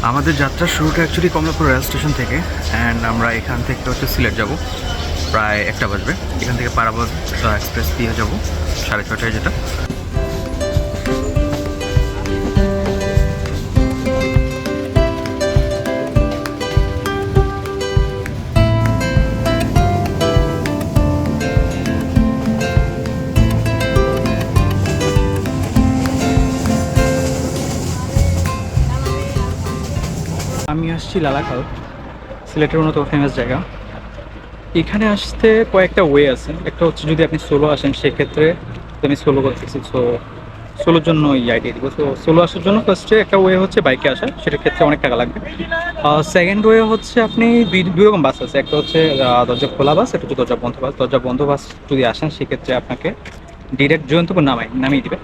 আমাদের যাত্রার শুরুটা অ্যাকচুয়ালি কমলাপুর রেল স্টেশন থেকে, অ্যান্ড আমরা এখান থেকে হচ্ছে সিলেট যাব, প্রায় 1টা বাজবে। এখান থেকে পারাবত এক্সপ্রেস দিয়ে যাব 6:30টায়, যেটা আমি আসছি লালাখাল, সিলেটের অন্যতম ফেমাস জায়গা। এখানে আসতে কয়েকটা ওয়ে আছে। একটা হচ্ছে যদি আপনি সোলো আসেন, সেক্ষেত্রে আমি সোলো করতেছি, সো সোলোর জন্য এই আইডিয়া দিব। তো সোলো আসার জন্য ফার্স্টে একটা ওয়ে হচ্ছে বাইকে আসা, সেটার ক্ষেত্রে অনেক টাকা লাগবে। সেকেন্ড ওয়ে হচ্ছে আপনি দুই রকম বাস আছে, একটা হচ্ছে দরজা খোলা বাস, একটা হচ্ছে দরজা বন্ধ বাস। দরজা বন্ধ বাস যদি আসেন, সেক্ষেত্রে আপনাকে ডিরেক্ট জয়ন্তপুর নামিয়ে দিবে।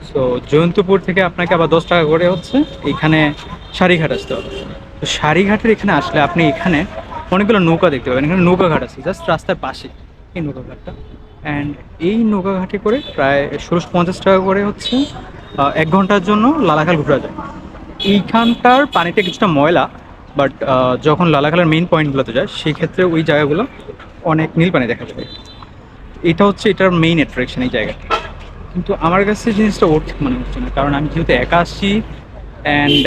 সো জয়ন্তপুর থেকে আপনাকে আবার 10 টাকা করে হচ্ছে এখানে সারিঘাট আসতে হবে। তো সারিঘাটের এখানে আসলে আপনি এখানে অনেকগুলো নৌকা দেখতে পাবেন। এখানে নৌকা ঘাট আছে জাস্ট রাস্তার পাশে, এই নৌকা ঘাটটা। অ্যান্ড এই নৌকা ঘাটে করে প্রায় 1650 টাকা করে হচ্ছে 1 ঘন্টার জন্য লালাখাল ঘোরা যায়। এইখানটার পানিটা কিছুটা ময়লা, বাট যখন লালাখালের মেইন পয়েন্টগুলোতে যায়, সেই ক্ষেত্রে ওই জায়গাগুলো অনেক নীল পানি দেখা যায়। এটা হচ্ছে এটার মেইন অ্যাট্রাকশন এই জায়গাটা। কিন্তু আমার কাছে জিনিসটা ওর্থ মনে হচ্ছে না, কারণ আমি যেহেতু একা আসছি অ্যান্ড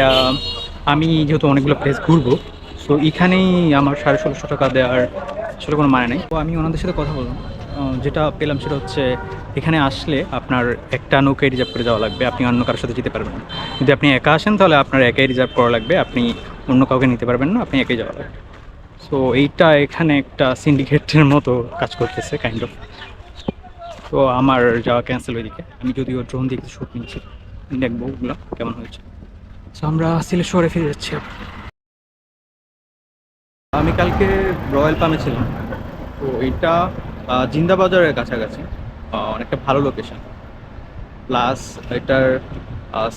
আমি যেহেতু অনেকগুলো প্লেস ঘুরবো, সো এখানেই আমার 1650 টাকা দেওয়ার আসলে কোনো মানে নেই। তো আমি ওনাদের সাথে কথা বললাম, যেটা পেলাম সেটা হচ্ছে এখানে আসলে আপনার একটা নৌকায় রিজার্ভ করে যাওয়া লাগবে, আপনি অন্য কারোর সাথে যেতে পারবেন না। যদি আপনি একা আসেন তাহলে আপনার একাই রিজার্ভ করা লাগবে, আপনি অন্য কাউকে নিতে পারবেন না, আপনি একাই যাওয়া লাগবে। সো এইটা এখানে একটা সিন্ডিকেটের মতো কাজ করতেছে কাইন্ড অফ। তো আমার যাওয়া ক্যান্সেল ওইদিকে। আমি যদিও ড্রোন দিয়ে কিছু শ্যুট নিয়েছি, দেখবো ওগুলো কেমন হয়েছে। সো আমরা সিলেট শহরে ফিরে যাচ্ছি। আমি কালকে রয়্যাল পামে ছিলাম, তো এটা জিন্দাবাজারের কাছাকাছি, অনেকটা ভালো লোকেশন। প্লাস এটার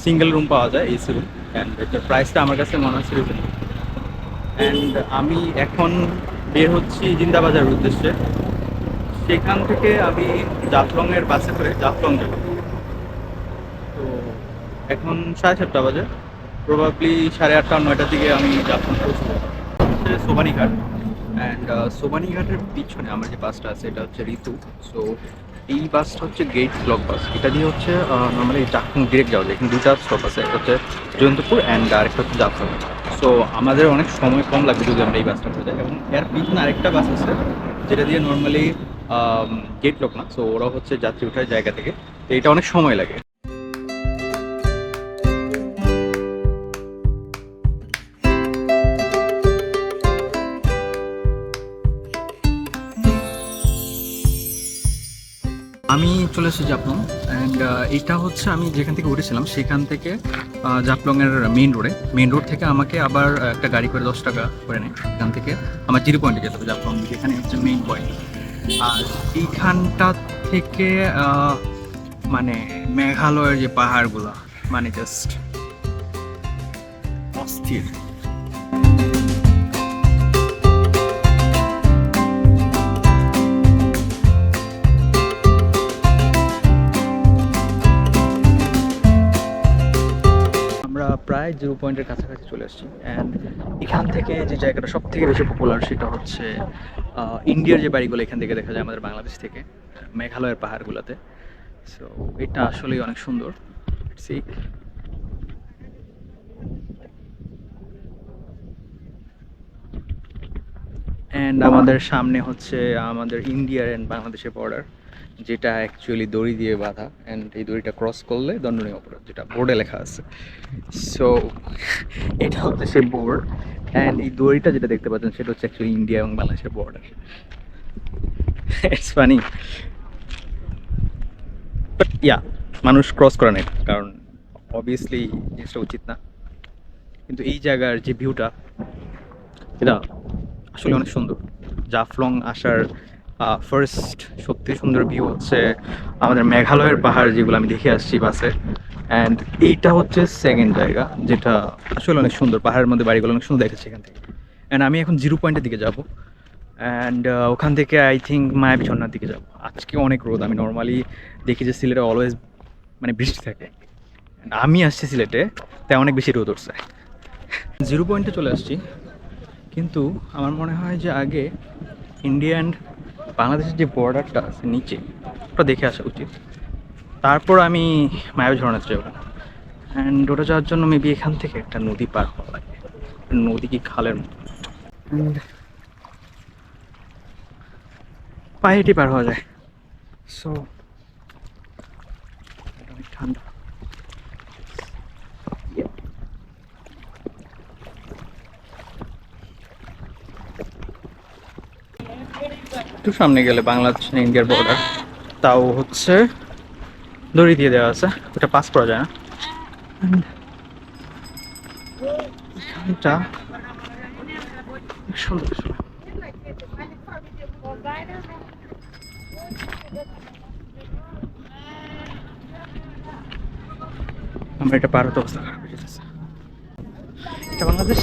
সিঙ্গেল রুম পাওয়া যায়, এসি রুম, অ্যান্ড এটার প্রাইসটা আমার কাছে মনে হচ্ছে রিজনেবল। অ্যান্ড আমি এখন বের হচ্ছি জিন্দাবাজারের উদ্দেশ্যে। সেখান থেকে আমি জাফলংয়ের বাসে করে জাফলং যাব। তো এখন 7:30 বাজে, প্রবাবলি 8:30-9টার দিকে আমি জাফলং পৌঁছে যাবো। সোবানীঘাট, অ্যান্ড সোবানীঘাটের পিছনে আমার যে বাসটা আছে এটা হচ্ছে ঋতু। সো এই বাসটা হচ্ছে গেট ব্লক বাস। এটা দিয়ে হচ্ছে নর্মালি জাফলং ডিরেক্ট যাওয়া যায়। এখানে 2টা স্টপ আছে, একটা হচ্ছে জয়ন্তপুর অ্যান্ড আরেকটা হচ্ছে জাফলং। সো আমাদের অনেক সময় কম লাগবে যদি আমরা এই বাসটা করে যাই। এবং এর পিছনে আরেকটা বাস আছে যেটা দিয়ে নর্মালি গেট ব্লক না, সো ওরা হচ্ছে যাত্রী ওঠার জায়গা থেকে। তো এটা অনেক সময় লাগে। আমি চলে এসেছি জাফলং, অ্যান্ড এটা হচ্ছে আমি যেখান থেকে উঠেছিলাম সেখান থেকে জাফলংয়ের মেইন রোড থেকে আমাকে আবার একটা গাড়ি করে 10 টাকা করে নেয়। এখান থেকে আমার জিরো পয়েন্টে যেতে হবে জাফলং দিকে, এখানে হচ্ছে মেইন পয়েন্ট। আর এইখানটা থেকে মানে মেঘালয়ের যে পাহাড়গুলো, মানে জাস্ট অস্থির। আমরা প্রায় জিরো পয়েন্টের কাছাকাছি চলে আসছি, অ্যান্ড এখান থেকে যে জায়গাটা সব থেকে বেশি পপুলার সেটা হচ্ছে ইন্ডিয়ার যে বাড়িগুলো এখান থেকে দেখা যায় আমাদের বাংলাদেশ থেকে, মেঘালয়ের পাহাড়গুলোতে। সো এটা আসলেই অনেক সুন্দর। সি অ্যান্ড আমাদের সামনে হচ্ছে আমাদের ইন্ডিয়ার অ্যান্ড বাংলাদেশের বর্ডার, যেটা অ্যাকচুয়ালি দড়ি দিয়ে বাঁধা, অ্যান্ড এই দড়িটা ক্রস করলে দণ্ডনীয় অপরাধ, যেটা বোর্ডে লেখা আছে। সো এটা হচ্ছে সেই বোর্ড, অ্যান্ড এই দড়িটা যেটা দেখতে পাচ্ছেন সেটা হচ্ছে অ্যাকচুয়ালি ইন্ডিয়া এবং বাংলাদেশের border. It's funny, but yeah, মানুষ ক্রস করে না এটা, কারণ অবভিয়াসলি জিনিসটা উচিত না। কিন্তু এই জায়গার যে ভিউটা, এটা আসলে অনেক সুন্দর। জাফলং আসার ফার্স্ট সবথেকে সুন্দর ভিউ হচ্ছে আমাদের মেঘালয়ের পাহাড়, যেগুলো আমি দেখে আসছি বাসে। অ্যান্ড এইটা হচ্ছে সেকেন্ড জায়গা যেটা আসলে অনেক সুন্দর, পাহাড়ের মধ্যে বাড়িগুলো অনেক সুন্দর দেখাচ্ছে এখান থেকে। অ্যান্ড আমি এখন 0 পয়েন্টের দিকে যাব, অ্যান্ড ওখান থেকে আই থিঙ্ক মায়াবী ঝর্ণার দিকে যাব। আজকে অনেক রোদ, আমি নর্মালি দেখি যে সিলেটে অলওয়েজ মানে বৃষ্টি থাকে, আমি আসছি সিলেটে তাই অনেক বেশি রোদ উঠছে। 0 পয়েন্টে চলে আসছি, কিন্তু আমার মনে হয় যে আগে ইন্ডিয়া অ্যান্ড বাংলাদেশের যে বর্ডারটা আছে নিচে, ওটা দেখে আসা উচিত। তারপর আমি মায়াবী ঝর্ণাতে যাবো। অ্যান্ড ওটা যাওয়ার জন্য মেবি এখান থেকে একটা নদী পার হওয়া লাগে, নদী কি খালের মতো, অ্যান্ড পায়ে হেঁটে পার হওয়া যায়। সো অনেক ঠান্ডা। একটু সামনে গেলে বাংলাদেশ ইন্ডিয়ার বর্ডার, তাও হচ্ছে দড়ি দিয়ে দেওয়া আছে, ওটা পাস করা যায় না। এখানটা সুন্দর। আমরা এটা পার হতে অবস্থা খারাপ হয়ে যেতেছে। এটা বাংলাদেশ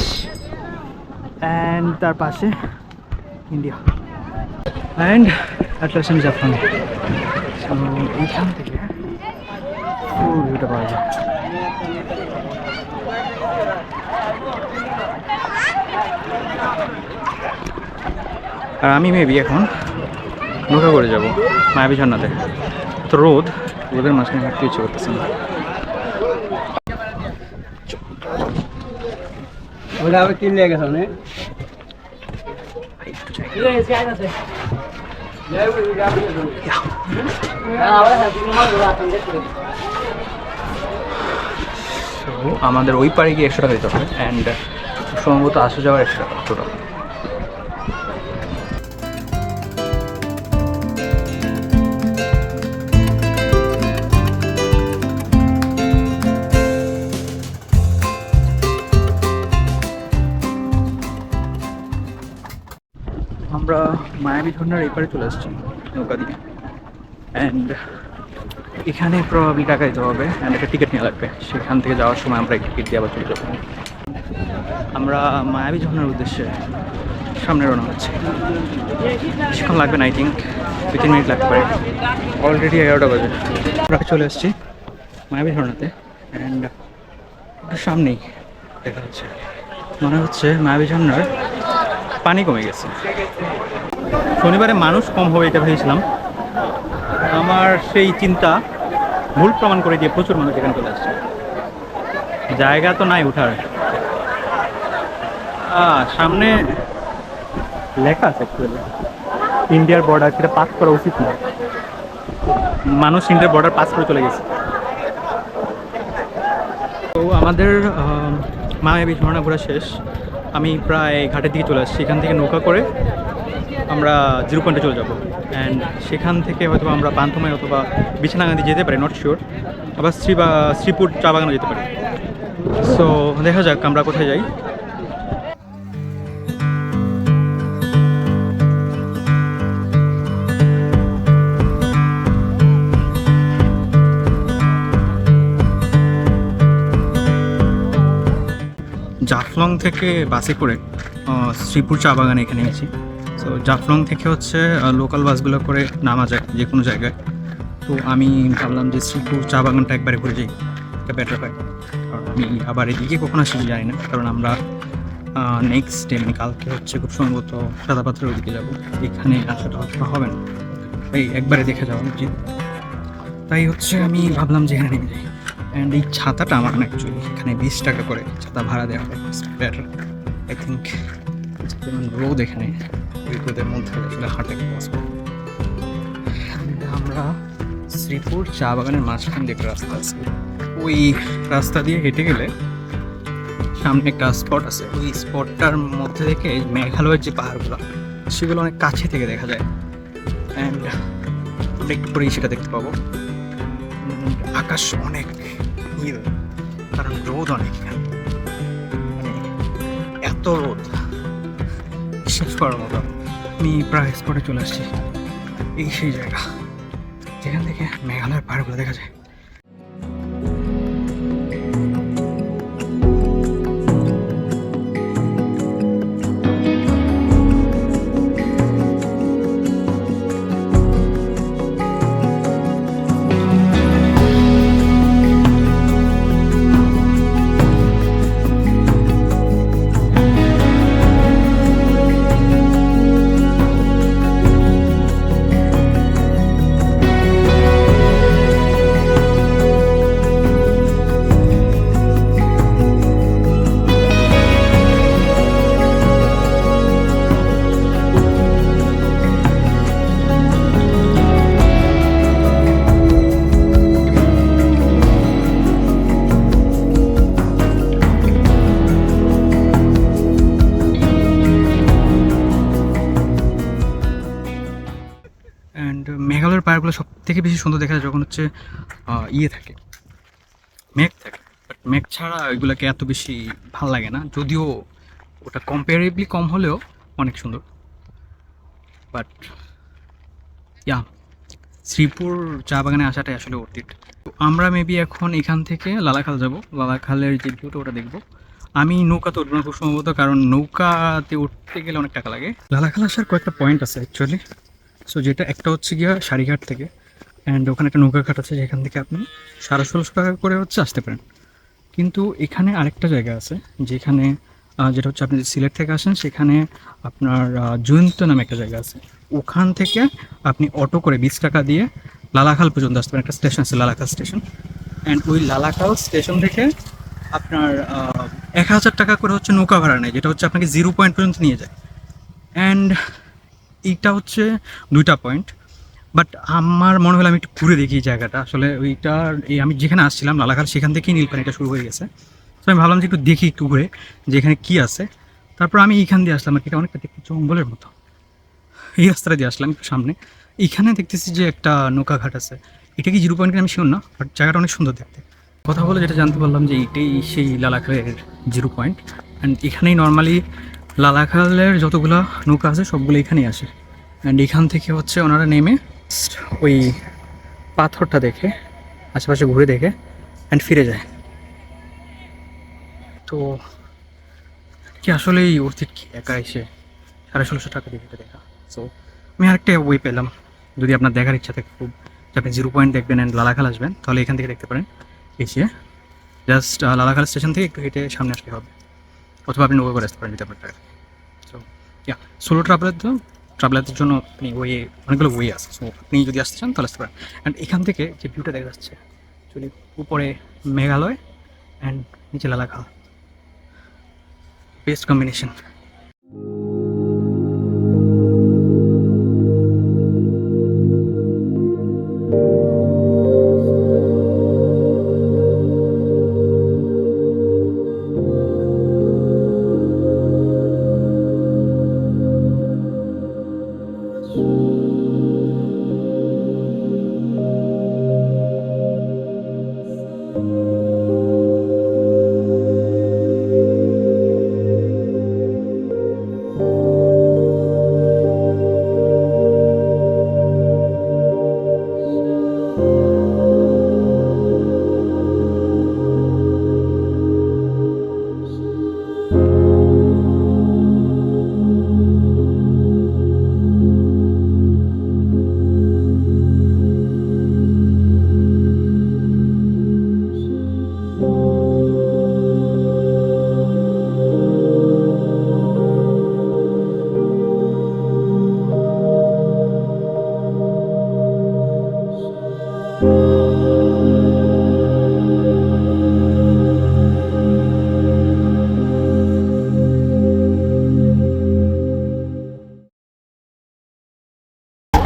অ্যান্ড তার পাশে ইন্ডিয়া, অ্যান্ড আটলাসিং জাপান। সো এইখান থেকে ভিউটা পাওয়া যায়। আর আমি মেবি এখন নৌকা করে যাব মায়াবী ঝর্ণাতে। তো রোদের মাঝখানে হাঁটতে ইচ্ছে করতেছে না। আমাদের ওই পাড়ে গিয়ে 100 টাকা দিতে হবে, অ্যান্ড সম্ভবত আসা যাওয়ার 100 টাকা টোটাল। আমরা মায়াবী ঝর্ণার এই পারে চলে আসছি নৌকা দিয়ে, অ্যান্ড এখানে প্রবাবলি টাকা দিতে হবে, অ্যান্ড একটা টিকিট নেওয়া লাগবে। সেখান থেকে যাওয়ার সময় আমরা এই টিকিট দিয়ে আবার চলে যাবো। আমরা মায়াবী ঝর্ণার উদ্দেশ্যে সামনে রওনা হচ্ছে। বেশিক্ষণ লাগবে না, আই থিঙ্ক 2-3 মিনিট লাগতে পারে। অলরেডি 11টা বাজে। আমরা চলে আসছি মায়াবী ঝর্ণাতে, অ্যান্ড সামনেই দেখা যাচ্ছে, মনে হচ্ছে মায়াবী ঝর্ণার পানি কমে গেছে। শনিবারে মানুষ কম হবে এটা ভেবেছিলাম, আমার সেই চিন্তা ভুল প্রমাণ করে দিয়ে প্রচুর মানুষ এখানে চলে আসছে। জায়গা তো নাই উঠার। সামনে লেখা আছে ইন্ডিয়ার বর্ডার, সেটা পাস করা উচিত না। মানুষ ইন্ডিয়ার বর্ডার পাস করে চলে গেছে। তো আমাদের মায়াবী ঝর্ণা ঘোরা শেষ। আমি প্রায় ঘাটের দিকে চলে আসছি। এখান থেকে নৌকা করে আমরা 0 পয়েন্টে চলে যাব, অ্যান্ড সেখান থেকে হয়তো আমরা পান্থমাই অথবা বিছানাগান্ধি যেতে পারি, নট শিওর। আবার শ্রীপুর চা বাগানে যেতে পারি। সো দেখা যাক আমরা কোথায় যাই। জাফলং থেকে বাসে করে শ্রীপুর চা বাগানে এখানে গেছি। সো জাফলং থেকে হচ্ছে লোকাল বাসগুলো করে নামা যায় যে কোনো জায়গায়। তো আমি ভাবলাম যে শ্রীপুর চা বাগানটা একবারে ঘুরে যাই, এটা বেটার হয়। কারণ আমি আবার এদিকে কখন আসি জানি না, কারণ আমরা নেক্সট ডে মানে কালকে হচ্ছে খুব সম্ভবত সাদা পাথরের ওদিকে যাবো। এখানে আসাটা হয়তো হবে না, তাই একবারে দেখে যাওয়া উচিত। তাই হচ্ছে আমি ভাবলাম যে এখানে নেমে যাই। অ্যান্ড এই ছাতাটা আমার না, অ্যাকচুয়ালি এখানে 20 টাকা করে ছাতা ভাড়া দেওয়া হয়, বেটার আই থিঙ্ক। যেমন রোদ এখানে, ওই রোদের মধ্যে আসলে হাঁটা পসিবল। আমরা শ্রীপুর চা বাগানের মাঝখান দিয়ে একটা রাস্তা আছে, ওই রাস্তা দিয়ে হেঁটে গেলে সামনে একটা স্পট আছে, ওই স্পটটার মধ্যে থেকে এই মেঘালয়ের যে পাহাড়গুলো সেগুলো অনেক কাছে থেকে দেখা যায়। অ্যান্ড আমরা একটু পরেই সেটা দেখতে পাবো। আকাশ অনেক নীল, কারণ রোদ অনেক এখানে, মানে এত রোদ শেষ করার মতো। আমি প্রায় স্পটে চলে আসছি, এই সেই জায়গা যেখান থেকে মেঘালয়ের পাহাড়গুলো দেখা যায়। অ্যান্ড মেঘালয়ের পাহাড়গুলো সব থেকে বেশি সুন্দর দেখা যায় যখন হচ্ছে ইয়ে থাকে, মেঘ থাকে। বাট মেঘ ছাড়া ওইগুলোকে এত বেশি ভাল লাগে না, যদিও ওটা কম্পারেবলি কম হলেও অনেক সুন্দর। বাট ইয়া, শ্রীপুর চা বাগানে আসাটাই আসলে অর্থিত। আমরা মেবি এখন এখান থেকে লালাখাল যাব, লালাখালের যে ভিউটা ওটা দেখবো। আমি নৌকাতে উঠবো না খুব সম্ভবত, কারণ নৌকাতে উঠতে গেলে অনেক টাকা লাগে। লালাখাল আসার কয়েকটা পয়েন্ট আছে অ্যাকচুয়ালি। সো যেটা একটা হচ্ছে গিয়া সারিঘাট থেকে, অ্যান্ড ওখানে একটা নৌকা ঘাট আছে যেখান থেকে আপনি 1650 টাকা করে হচ্ছে আসতে পারেন। কিন্তু এখানে আরেকটা জায়গা আছে যেখানে যেটা হচ্ছে আপনি যদি সিলেট থেকে আসেন সেখানে আপনার জয়ন্ত নামে একটা জায়গা আছে, ওখান থেকে আপনি অটো করে 20 টাকা দিয়ে লালাখাল পর্যন্ত আসতে পারেন। একটা স্টেশন আছে লালাখাল স্টেশন, অ্যান্ড ওই লালাখাল স্টেশন থেকে আপনার 1000 টাকা করে হচ্ছে নৌকা ভাড়া নেয়, যেটা হচ্ছে আপনাকে 0 পয়েন্ট পর্যন্ত নিয়ে যায়। অ্যান্ড এইটা হচ্ছে 2টা পয়েন্ট। বাট আমার মনে হলো আমি একটু ঘুরে দেখি এই জায়গাটা। আসলে ওইটার এই আমি যেখানে আসছিলাম লালাখাল সেখান থেকেই নীলপানিটা শুরু হয়ে গেছে। তো আমি ভাবলাম যে একটু দেখি একটু ঘুরে যে এখানে কী আছে। তারপর আমি এইখান দিয়ে আসলাম, আর কি এটা অনেকটা দেখতে জঙ্গলের মতো। এই রাস্তাটা দিয়ে আসলাম একটু সামনে, এইখানে দেখতেছি যে একটা নৌকা ঘাট আছে। এটা কি 0 পয়েন্ট আমি শিওর না, বাট জায়গাটা অনেক সুন্দর দেখতে। কথা বলে যেটা জানতে পারলাম যে এইটাই সেই লালাখালের 0 পয়েন্ট। অ্যান্ড এখানেই নর্মালি লালাখালের যতগুলো নৌকা আছে সবগুলো এখানেই আসে। অ্যান্ড এখান থেকে হচ্ছে ওনারা নেমে ওই পাথরটা দেখে আশেপাশে ঘুরে দেখে অ্যান্ড ফিরে যায়। তো কি আসলেই অর্থিত কি একা এসে 1650 টাকা দিয়ে এটা দেখা। সো আমি আরেকটা ওয়ে পেলাম, যদি আপনার দেখার ইচ্ছা থাকে খুব যে আপনি 0 পয়েন্ট দেখবেন অ্যান্ড লালাখাল আসবেন, তাহলে এখান থেকে দেখতে পারেন। এসে জাস্ট লালাখাল স্টেশন থেকে একটু হেঁটে সামনে আসতে হবে, অথবা আপনি নৌকা করে আসতে পারেন যদি আপনার টাকা। সো ইয়া, সোলো ট্রাভেলারদের জন্য আপনি ওয়ে অনেকগুলো ওয়ে আছে। সো আপনি যদি আসতে চান তাহলে আসতে পারেন। অ্যান্ড এখান থেকে যে ভিউটা দেখা যাচ্ছে অ্যাকচুয়ালি উপরে মেঘালয় অ্যান্ড নিচে লালাখাল, বেস্ট কম্বিনেশন।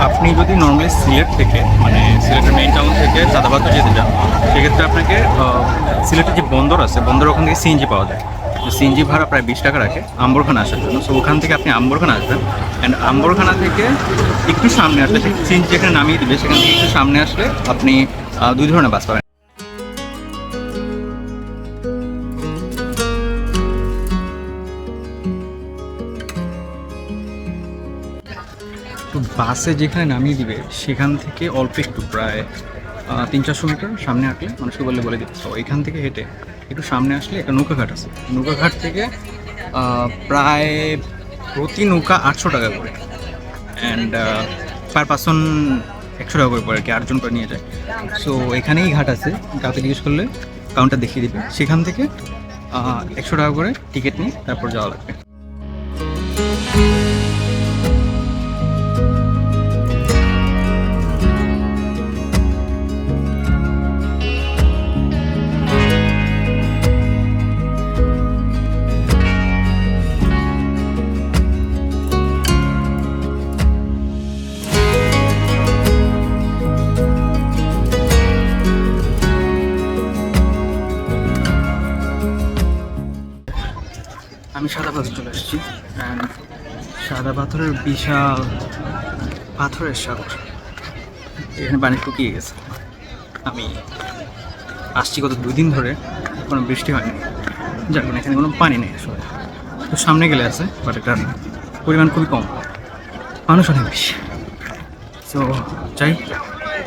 আপনি যদি নর্মালি সিলেট থেকে মানে সিলেটের মেইন টাউন থেকে চাঁদাবাদ যেতে চান, সেক্ষেত্রে আপনাকে সিলেটের যে বন্দর আছে, বন্দর ওখান থেকে সিএনজি পাওয়া যায়। সিএনজি ভাড়া প্রায় 20 টাকা রাখে আম্বরখানা আসার জন্য। সো ওখান থেকে আপনি আম্বরখানা আসবেন, অ্যান্ড আম্বরখানা থেকে একটু সামনে আসলে সিএনজি যেখানে নামিয়ে দিবে সেখান থেকে একটু সামনে আসলে আপনি 2 ধরনের বাস পাবেন। তো বাসে যেখানে নামিয়ে দিবে সেখান থেকে অল্প একটু প্রায় 300-400 মিটার সামনে হাঁটলে, মানুষকে বলে দিতে, তো এখান থেকে হেঁটে একটু সামনে আসলে একটা নৌকাঘাট আছে। নৌকাঘাট থেকে প্রায় প্রতি নৌকা 800 টাকা করে, অ্যান্ড পার পার্সন 100 টাকা করে পড়ে আর কি, 8 জন করে নিয়ে যায়। সো এখানেই ঘাট আছে, কাউকে জিজ্ঞেস করলে কাউন্টার দেখিয়ে দিবে। সেখান থেকে 100 টাকা করে টিকিট নিয়ে তারপর যাওয়া লাগবে। আমি সাদা পাথর চলে এসেছি, অ্যান্ড সাদা পাথরের বিশাল পাথরের সাগর, এখানে পানি শুকিয়ে গেছে। আমি আসছি গত 2 দিন ধরে, কোনো বৃষ্টি হয়নি, যার কারণে এখানে কোনো পানি নেই আসলে। তো সামনে গেলে আছে, বাট এটার পরিমাণ খুবই কম, মানুষ অনেক বেশি। তো যাই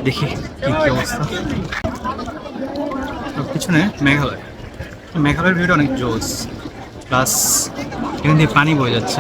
দেখি কী কী অবস্থা। তো পিছনে মেঘালয়, মেঘালয়ের ভিউটা অনেক জোস, প্লাস এখান দিয়ে পানি বয়ে যাচ্ছে,